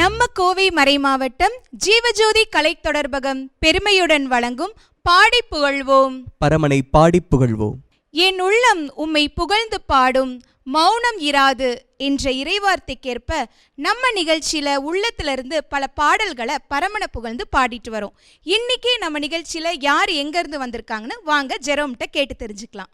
நம்ம கோவை மறைமாவட்டம் ஜீவஜோதி கலை தொடர்பகம் பெருமையுடன் வழங்கும் பாடி புகழ்வோம். பரமனை பாடி புகழ்வோம். என் உள்ளம் உம்மை புகழ்ந்து பாடும், மௌனம் இராது என்ற இறைவார்த்தைக்கேற்ப நம்ம நிகழ்ச்சியில உள்ளத்திலிருந்து பல பாடல்களை பரமனை புகழ்ந்து பாடிட்டு வரோம். இன்னைக்கு நம்ம நிகழ்ச்சியில யார் எங்க இருந்து வந்திருக்காங்கன்னு வாங்க ஜெரோம்கிட்ட கேட்டு தெரிஞ்சுக்கலாம்.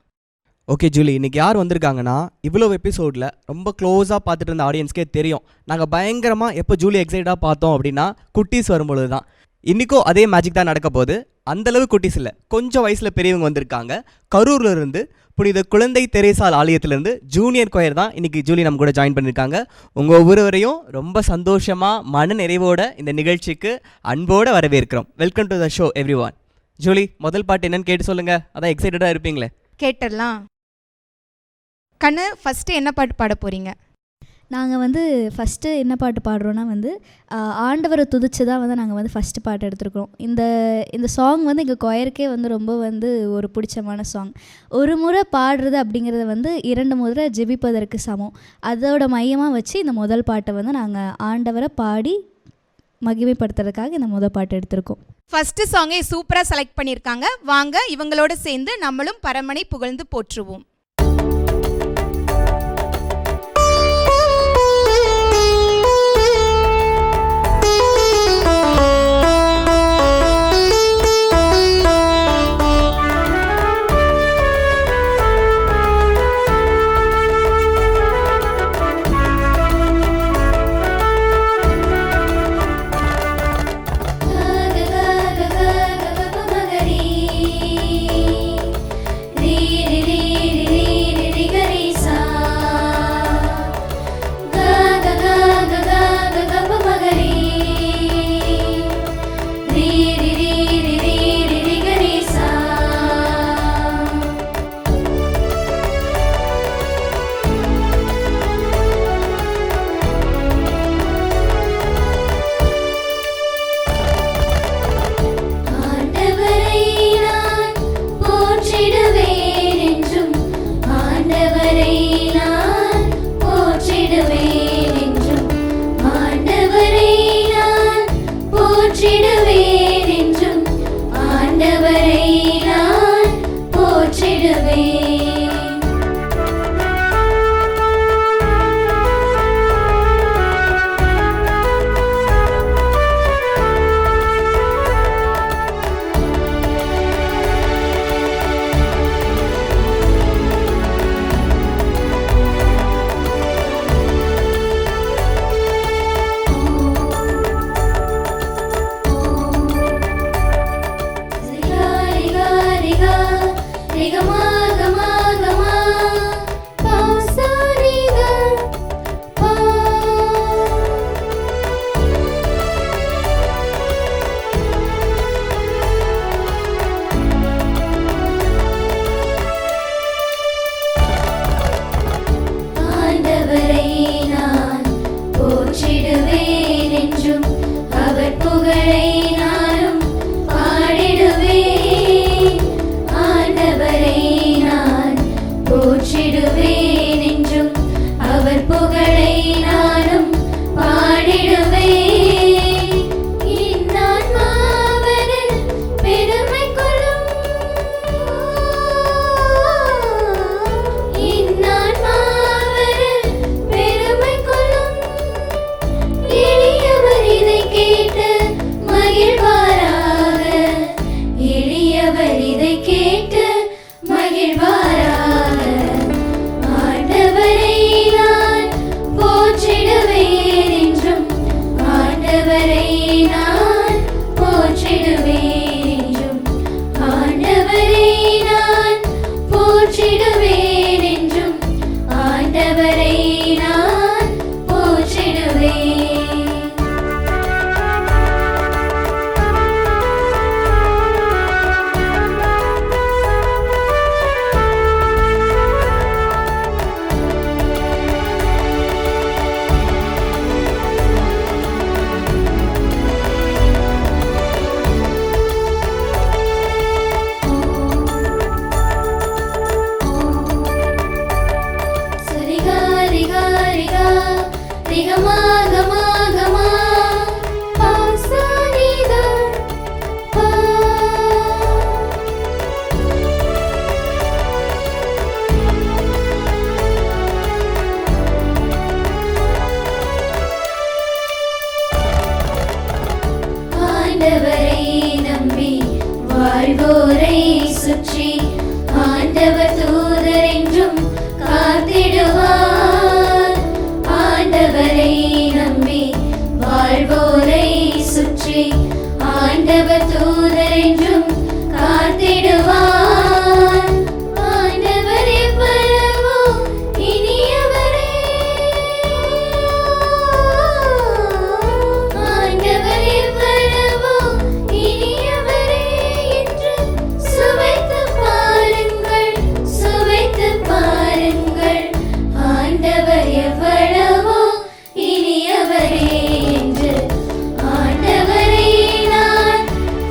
ஓகே ஜூலி, இன்றைக்கி யார் வந்திருக்காங்கன்னா, இவ்வளோ எபிசோடில் ரொம்ப க்ளோஸாக பார்த்துட்டு இருந்த ஆடியன்ஸ்க்கே தெரியும், நாங்கள் பயங்கரமாக எப்போ ஜூலி எக்ஸைட்டாக பார்த்தோம் அப்படின்னா குட்டீஸ் வரும்பொழுது தான். இன்றைக்கும் அதே மேஜிக் தான் நடக்க போகுது. அந்தளவு குட்டீஸ் இல்லை, கொஞ்சம் வயசில் பெரியவங்க வந்திருக்காங்க. கரூரில் இருந்து புனித குழந்தை தெரேசால் ஆலயத்திலேருந்து ஜூனியர் கொயர் தான் இன்றைக்கி ஜூலி நம்ம கூட ஜாயின் பண்ணியிருக்காங்க. உங்கள் ஒவ்வொருவரையும் ரொம்ப சந்தோஷமாக மன நிறைவோட இந்த நிகழ்ச்சிக்கு அன்போடு வரவேற்கிறோம். Welcome to the show every one. Julie, முதல் பாட்டு என்னன்னு கேட்டு சொல்லுங்கள், அதான் எக்ஸைட்டடாக இருப்பீங்களே. கேட்டுடலாம். கண்ணு, ஃபஸ்ட்டு என்ன பாட்டு பாட போகிறீங்க? நாங்கள் ஃபஸ்ட்டு என்ன பாட்டு பாடுறோன்னா ஆண்டவரை துதிச்சு தான் நாங்கள் ஃபஸ்ட்டு பாட்டு எடுத்துருக்கோம். இந்த சாங் எங்கள் கொயருக்கே ரொம்ப ஒரு பிடிச்சமான சாங். ஒரு முறை பாடுறது அப்படிங்கிறது 2 முறை ஜெபிப்பதற்கு சமம். அதோட மையமாக வச்சு இந்த முதல் பாட்டை நாங்கள் ஆண்டவரை பாடி மகிமைப்படுத்துறதுக்காக இந்த முதல் பாட்டு எடுத்திருக்கோம். ஃபஸ்ட்டு சாங்கை சூப்பராக செலக்ட் பண்ணியிருக்காங்க. வாங்க இவங்களோட சேர்ந்து நம்மளும் பரமனை புகழ்ந்து போற்றுவோம். ரி ரி ரி ஆண்டவர் தூதர் என்றும் காத்திடுவார். ஆண்டவரை நம்பி வாழ்வோரை சுற்றி ஆண்டவர் தூதர் என்றும் காத்திடுவார். ஆண்டவர் எவ்வளவோ இனியவரே, ஆண்டவர் எவ்வளவோ இனியவரே என்று சுவைத்து பாருங்கள், சுவைத்து பாருங்கள். ஆண்டவர் எவ்வளவோ இனியவரே என்று ஆண்டவரை நான்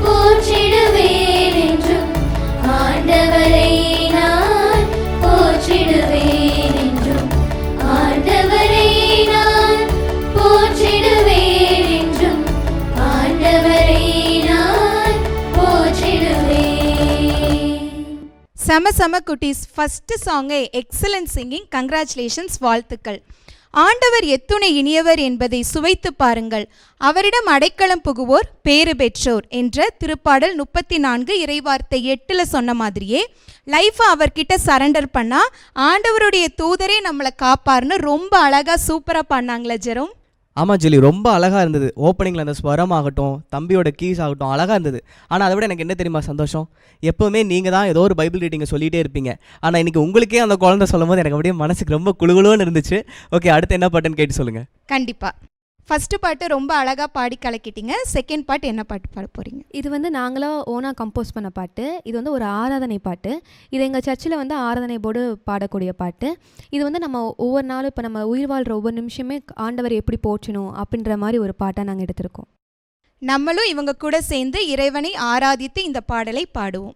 போற்றிடுவேன் என்றும், ஆண்டவரை நான் போற்றிடுவேன் என்றும், ஆண்டவரை நான் போற்றிடுவேன் என்றும், ஆண்டவரை நான் போற்றிடுவேன். செம குட்டீஸ், ஃபர்ஸ்ட் சாங்கை எக்ஸலன்ட் சிங்கிங், கங்க்ராச்சுலேஷன்ஸ், வாழ்த்துக்கள். ஆண்டவர் எத்துணை இனியவர் என்பதை சுவைத்து பாருங்கள், அவரிடம் அடைக்கலம் புகுவோர் பேறு பெற்றோர் என்ற திருப்பாடல் 34 இறைவார்த்தை 8 சொன்ன மாதிரியே லைஃப்பை அவர்கிட்ட சரண்டர் பண்ணா ஆண்டவருடைய தூதரே நம்மளை காப்பார்னு ரொம்ப அழகா சூப்பரா பண்ணாங்களே ஜெரோம். ஆமாம் ஜூலி, ரொம்ப அழகாக இருந்தது. ஓப்பனிங்கில் அந்த ஸ்வரம் ஆகட்டும், தம்பியோட கீஸ் ஆகட்டும், அழகாக இருந்தது. ஆனால் அதை விட எனக்கு என்ன தெரியுமா சந்தோஷம், எப்போவுமே நீங்கள் தான் ஏதோ ஒரு பைபிள் ரீடிங்கை சொல்லிகிட்டே இருப்பீங்க. ஆனால் இன்றைக்கி உங்களுக்கே அந்த குழந்தை சொல்லும் போது எனக்கு அப்படியே மனசுக்கு ரொம்ப குழுகுழுன்னு இருந்துச்சு. ஓகே, அடுத்து என்ன பாட்டுன்னு கேட்டு சொல்லுங்கள். கண்டிப்பாக. ஃபஸ்ட்டு பாட்டு ரொம்ப அழகாக பாடி கலக்கிட்டீங்க. செகண்ட் பாட்டு என்ன பாட்டு பாட போகிறீங்க? இது வந்து நாங்களாக ஓனாக கம்போஸ் பண்ண பாட்டு. இது வந்து ஒரு ஆராதனை பாட்டு. இது எங்கள் சர்ச்சில் வந்து ஆராதனை போர்டு பாடக்கூடிய பாட்டு. இது வந்து நம்ம ஒவ்வொரு நாளும் இப்போ நம்ம உயிர் வாழ்கிற ஒவ்வொரு நிமிஷமே ஆண்டவர் எப்படி போற்றணும் அப்படின்ற மாதிரி ஒரு பாட்டாக நாங்கள் எடுத்திருக்கோம். நம்மளும் இவங்க கூட சேர்ந்து இறைவனை ஆராதித்து இந்த பாடலை பாடுவோம்.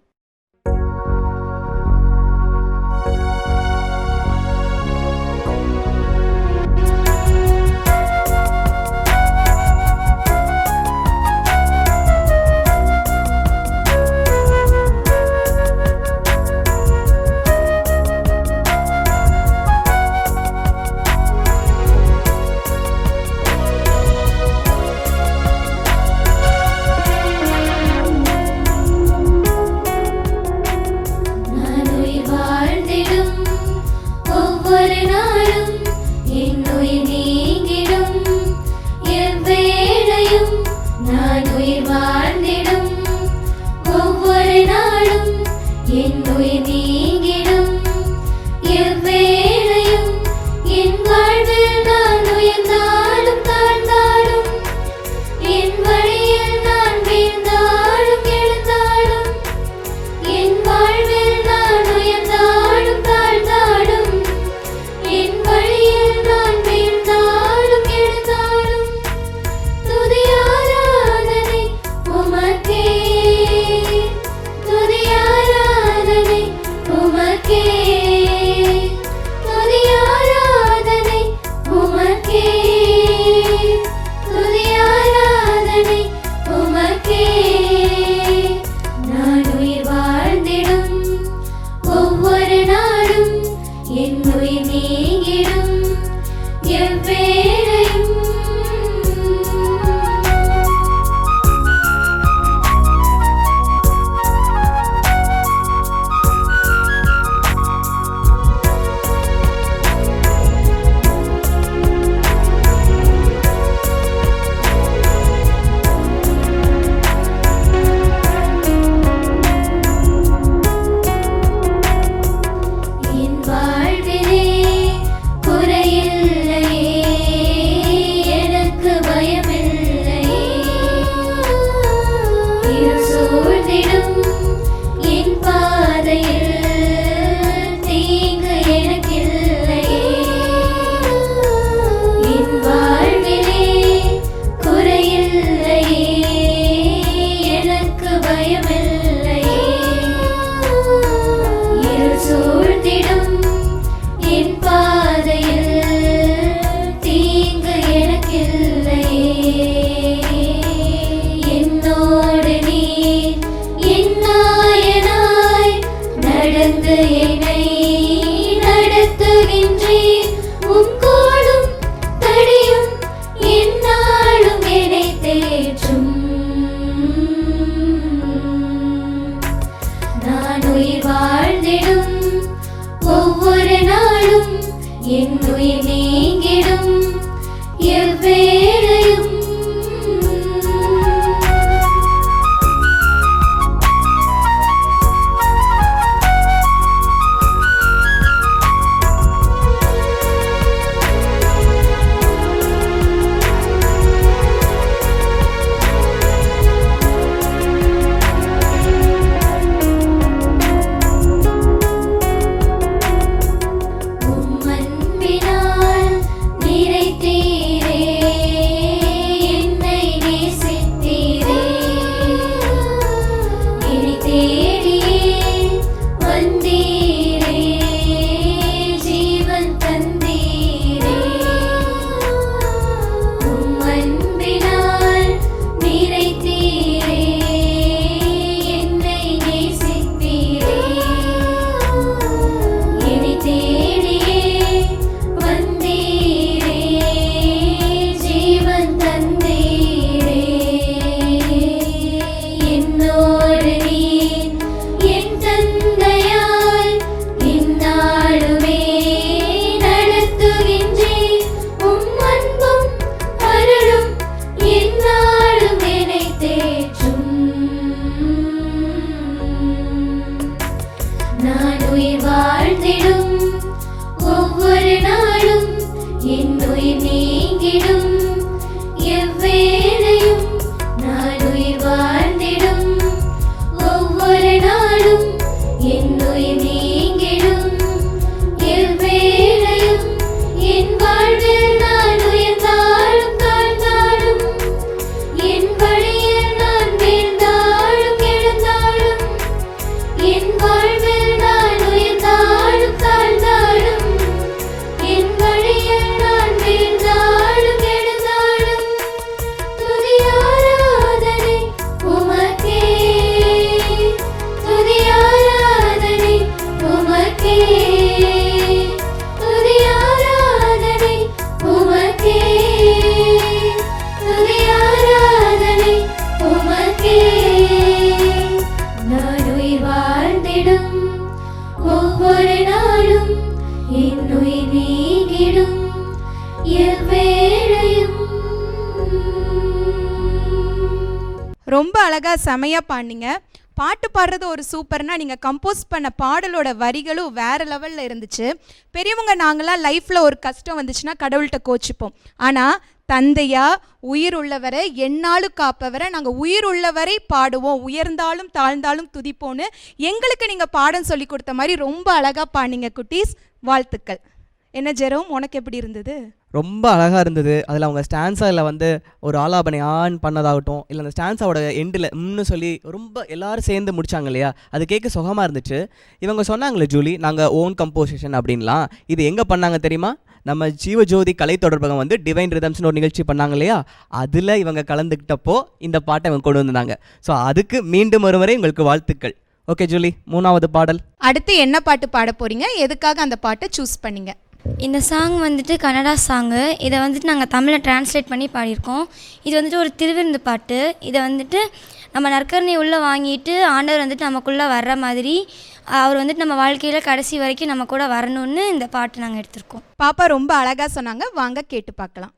உயிர் வாழ்ந்திடும் என் உயிர் நீங்கிடும் எவ்வேளையும். ரொம்ப அழகாக செமையாக பாடினீங்க. பாட்டு பாடுறது ஒரு சூப்பர்னா நீங்கள் கம்போஸ் பண்ண பாடலோட வரிகளும் வேறு லெவலில் இருந்துச்சு. பெரியவங்க நாங்களாம் லைஃப்பில் ஒரு கஷ்டம் வந்துச்சுன்னா கடவுள்கிட்ட கோச்சிப்போம். ஆனால் தந்தையா உயிர் உள்ளவரை எந்நாளும் காப்பவரை நாங்கள் உயிர் உள்ளவரை பாடுவோம், உயர்ந்தாலும் தாழ்ந்தாலும் துதிப்போன்னு எங்களுக்கு நீங்கள் பாடம் சொல்லி கொடுத்த மாதிரி ரொம்ப அழகாக பாடினீங்க குட்டீஸ். வாழ்த்துக்கள். என்ன ஜெரோம், உனக்கு எப்படி இருந்தது? ரொம்ப அழகாக இருந்தது. அதில் அவங்க ஸ்டான்ஸாவில் வந்து ஒரு ஆலாபனை ஆன் பண்ணதாகட்டும், இல்லை அந்த ஸ்டான்ஸாவோட எண்டில் சொல்லி ரொம்ப எல்லாரும் சேர்ந்து முடிச்சாங்க இல்லையா, அது கேட்க சுகமாக இருந்துச்சு. இவங்க சொன்னாங்களே ஜூலி, நாங்கள் ஓன் கம்போசிஷன் அப்படின்லாம், இது எங்கே பண்ணாங்க தெரியுமா? நம்ம ஜீவஜோதி கலை தொடர்பகம் வந்து டிவைன் ரிதம்ஸ்னு ஒரு நிகழ்ச்சி பண்ணாங்க இல்லையா, அதில் இவங்க கலந்துக்கிட்டப்போ இந்த பாட்டை இவங்க கொண்டு வந்தாங்க. ஸோ அதுக்கு மீண்டும் ஒருமுறை உங்களுக்கு வாழ்த்துக்கள். ஓகே ஜூலி, 3வது பாடல். அடுத்து என்ன பாட்டு பாட போறீங்க? எதுக்காக அந்த பாட்டை சூஸ் பண்ணீங்க? இந்த சாங் வந்துட்டு கன்னடா சாங்கு. இதை வந்துட்டு நாங்கள் தமிழில் டிரான்ஸ்லேட் பண்ணி பாடியிருக்கோம். இது வந்துட்டு ஒரு திருவிருந்து பாட்டு. இதை வந்துட்டு நம்ம நற்கருணை உள்ளே வாங்கிட்டு ஆண்டவர் வந்துட்டு நமக்குள்ளே வர்ற மாதிரி, அவர் வந்துட்டு நம்ம வாழ்க்கையில் கடைசி வரைக்கும் நம்ம கூட வரணும்னு இந்த பாட்டு நாங்கள் எடுத்திருக்கோம். பாப்பா ரொம்ப அழகாக சொன்னாங்க, வாங்க கேட்டு பார்க்கலாம்.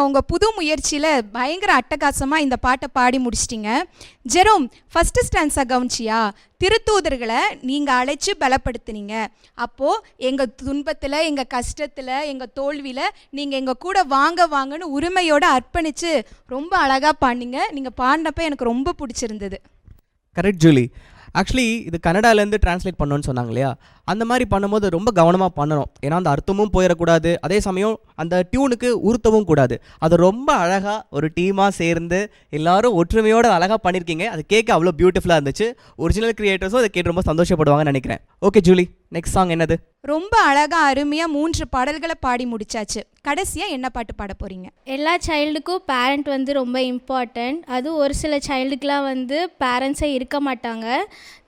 உங்கள் புது முயற்சியில் பயங்கர அட்டகாசமாக இந்த பாட்டை பாடி முடிச்சிட்டிங்க. ஜெரோம், ஃபஸ்ட்டு ஸ்டான்ஸாக கவனிச்சியா? திருத்தூதர்களை நீங்கள் அழைச்சி பலப்படுத்துனீங்க. அப்போது எங்கள் துன்பத்தில், எங்கள் கஷ்டத்தில், எங்கள் தோல்வியில் நீங்கள் எங்கள் கூட வாங்கன்னு உரிமையோடு அர்ப்பணித்து ரொம்ப அழகாக பாடினீங்க. நீங்கள் பாடினப்ப எனக்கு ரொம்ப பிடிச்சிருந்தது. Correct Julie. ஆக்சுவலி இது கன்னடாலேருந்து டிரான்ஸ்லேட் பண்ணணும்னு சொன்னாங்க இல்லையா, அந்த மாதிரி பண்ணும்போது ரொம்ப கவனமாக பண்ணணும். ஏன்னா அந்த அர்த்தமும் போயிடக்கூடாது, அதே சமயம் அந்த டியூனுக்கு உறுத்தவும் கூடாது. அது ரொம்ப அழகாக ஒரு டீமாக சேர்ந்து எல்லாரும் ஒற்றுமையோடு அழகாக பண்ணியிருக்கீங்க. அது கேட்க அவ்வளோ பியூட்டிஃபுல்லாக இருந்துச்சு. ஒரிஜினல் கிரியேட்டர்ஸும் அதை கேட்டு ரொம்ப சந்தோஷப்படுவாங்கன்னு நினைக்கிறேன். ஓகே ஜூலி, நெக்ஸ்ட் சாங் என்னது? ரொம்ப அழகாக அருமையாக 3 பாடல்களை பாடி முடிச்சாச்சு. கடைசியாக என்ன பாட்டு பாட போகிறீங்க? எல்லா சைல்டுக்கும் பேரண்ட் வந்து ரொம்ப இம்பார்ட்டண்ட். அதுவும் ஒரு சில சைல்டுக்கெலாம் வந்து பேரண்ட்ஸே இருக்க மாட்டாங்க.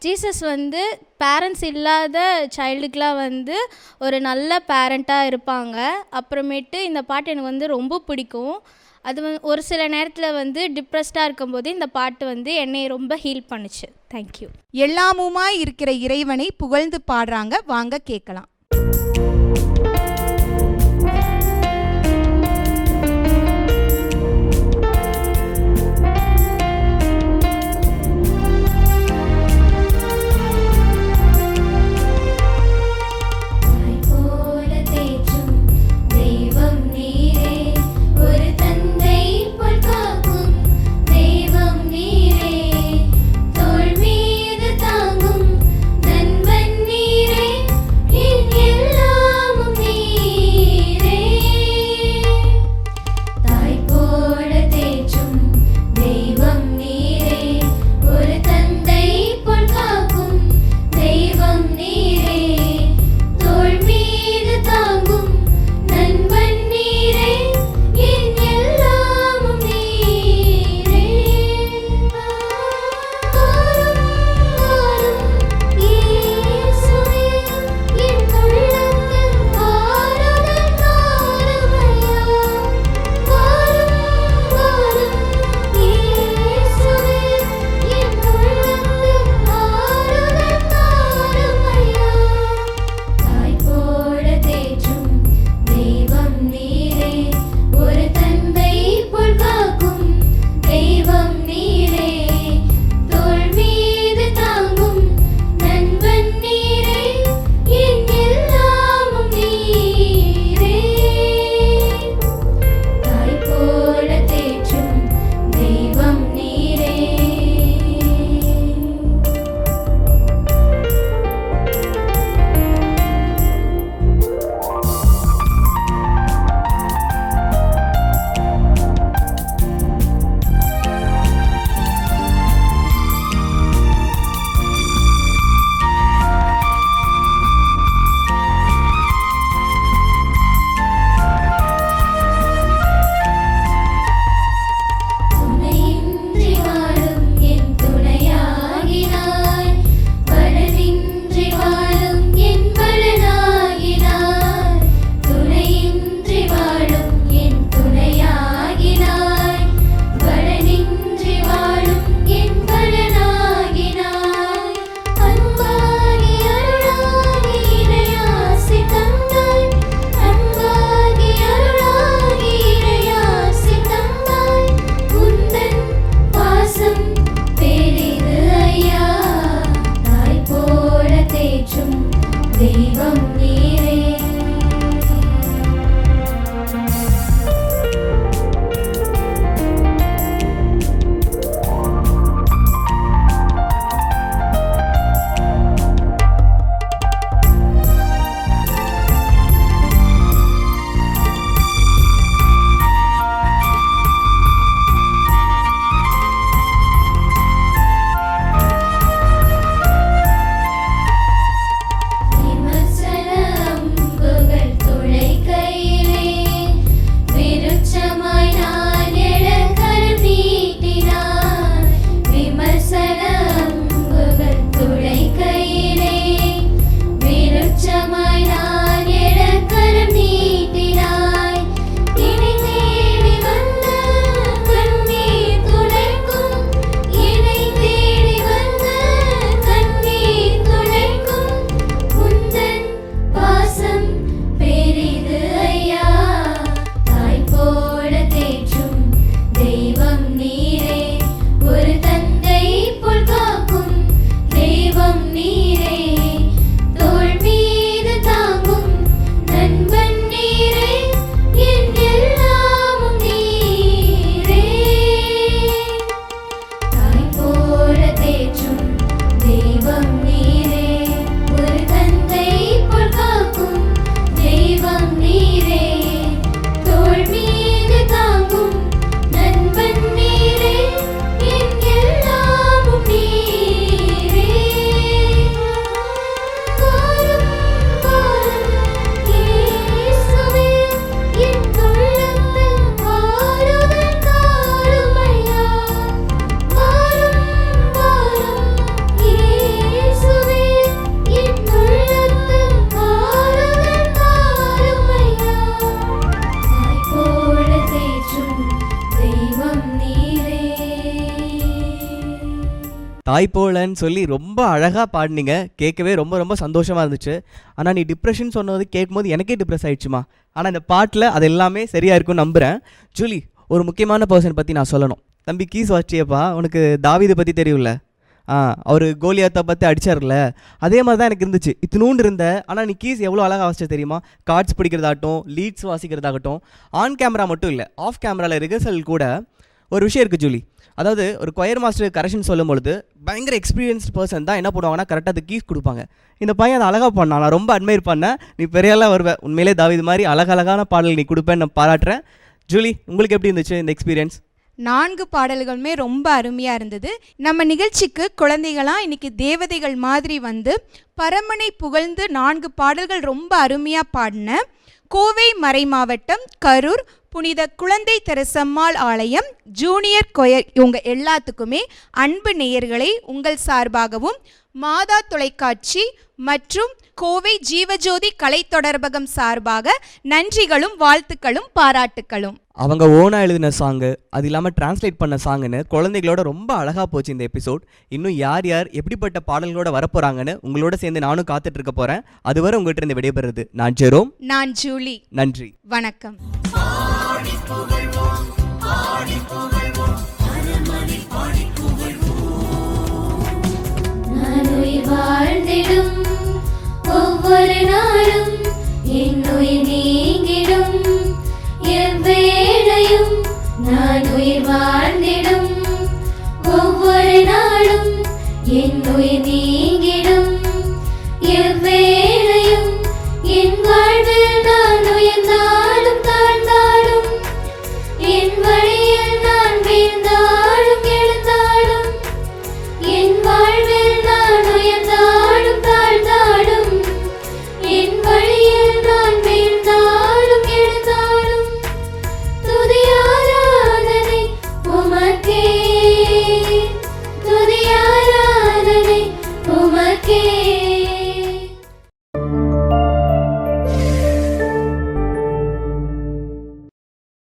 ஜீசஸ் வந்து பேரண்ட்ஸ் இல்லாத சைல்டுக்கெலாம் வந்து ஒரு நல்ல பேரண்ட்டாக இருப்பாங்க. அப்புறமேட்டு இந்த பாட்டு எனக்கு வந்து ரொம்ப பிடிக்கும். அது ஒரு சில நேரத்தில் வந்து டிப்ரெஸ்டாக இருக்கும்போது இந்த பாட்டு வந்து என்னை ரொம்ப ஹீல் பண்ணுச்சு. தேங்க்யூ. எல்லாமுமாய் இருக்கிற இறைவனை புகழ்ந்து பாடுறாங்க, வாங்க கேட்கலாம். நீரே தேற்றும் தெய்வம் நீரே, ஒரு தந்தை போல் காக்கும் தெய்வம் நீரே, தோள் மீது தாங்கும் நண்பன் நீரே, என் எல்லாமும் நீரே. வாரும் வாரும் இயேசுவே, என் உள்ளத்தில் ஆறுதல் தாருமையா. வாரும் வாரும் இயேசுவே, என் உள்ளத்தில் ஆறுதல் தாருமையா. தாய் போல தேற்றும் தெய்வம் நீரே. தாய் போலன்னு சொல்லி ரொம்ப அழகாக பாடினீங்க, கேட்கவே ரொம்ப ரொம்ப சந்தோஷமாக இருந்துச்சு. ஆனால் நீ டிப்ரெஷன் சொன்னது கேட்கும்போது எனக்கே டிப்ரெஸ் ஆயிடுச்சுமா. ஆனால் இந்த பாட்டில் அது எல்லாமே சரியாக இருக்கும்னு நம்புகிறேன். ஜூலி, ஒரு முக்கியமான பர்சன் பற்றி நான் சொல்லணும். தம்பி கீஸ் வாச்சியப்பா, உனக்கு தாவீதை பற்றி தெரியும்ல? அவர் கோலியாத்தை பற்றி அடிச்சார்ல, அதே மாதிரி தான் எனக்கு இருந்துச்சு. இத்தினூண்டு இருந்த, ஆனால் நீ கீஸ் எவ்வளோ அழகாக வாசிச்ச தெரியுமா? கார்ட்ஸ் பிடிக்கிறதாகட்டும், லீட்ஸ் வாசிக்கிறதாகட்டும், ஆன் கேமரா மட்டும் இல்லை, ஆஃப் கேமராவில் ரிஹர்சல் கூட ஒரு விஷயம் இருக்குது ஜூலி. அதாவது ஒரு கொயர் மாஸ்டர் கரெக்ஷன் சொல்லும் பொழுது பயங்கர எக்ஸ்பீரியன்ஸ்ட் பர்சன் தான் என்ன பண்ணுவாங்கன்னா கரெக்டாக அது கீஸ் கொடுப்பாங்க. இந்த பையன் அதை அழகாக பண்ணான், நான் ரொம்ப அட்மையர் பண்ணேன். நீ பெரியாலாம் வருவேன், உண்மையிலே தாவீது மாதிரி அழகழகான பாடல் நீ கொடுப்பேன்னு நான் பாராட்டுறேன். ஜூலி, உங்களுக்கு எப்படி இருந்துச்சு இந்த எக்ஸ்பீரியன்ஸ்? 4 பாடல்களுமே ரொம்ப அருமையாக இருந்தது. நம்ம நிகழ்ச்சிக்கு குழந்தைகளாம் இன்னைக்கு தேவதைகள் மாதிரி வந்து பரமனை புகழ்ந்து 4 பாடல்கள் ரொம்ப அருமையாக பாடின கோவை மறை மாவட்டம் கரூர் புனித குழந்தை தெரசம்மாள் ஆலயம் ஜூனியர் கொயர் இவங்க எல்லாத்துக்குமே அன்பு நேயர்களை உங்கள் சார்பாகவும் மாதா தொலைக்காட்சி மற்றும் கோவை ஜீவஜோதி கலை தொடர்பகம் சார்பாக நன்றிகளும் வாழ்த்துக்களும் பாராட்டுக்களும். அவங்க ஓனாக எழுதின சாங்கு, அது இல்லாமல் டிரான்ஸ்லேட் பண்ண சாங்குன்னு குழந்தைகளோட ரொம்ப அழகாக போச்சு இந்த எபிசோட். இன்னும் யார் யார் எப்படிப்பட்ட பாடல்களோட வரப்போகிறாங்கன்னு உங்களோட சேர்ந்து நானும் காத்துட்டு இருக்க போகிறேன். அதுவரை உங்கள்கிட்ட இருந்து விடைபெறுது நான் ஜெரோம். நான் ஜூலி. நன்றி, வணக்கம். நான் உயிர் வாழ்ந்திடும் ஒவ்வொரு நாளும் என் உயிர் நீ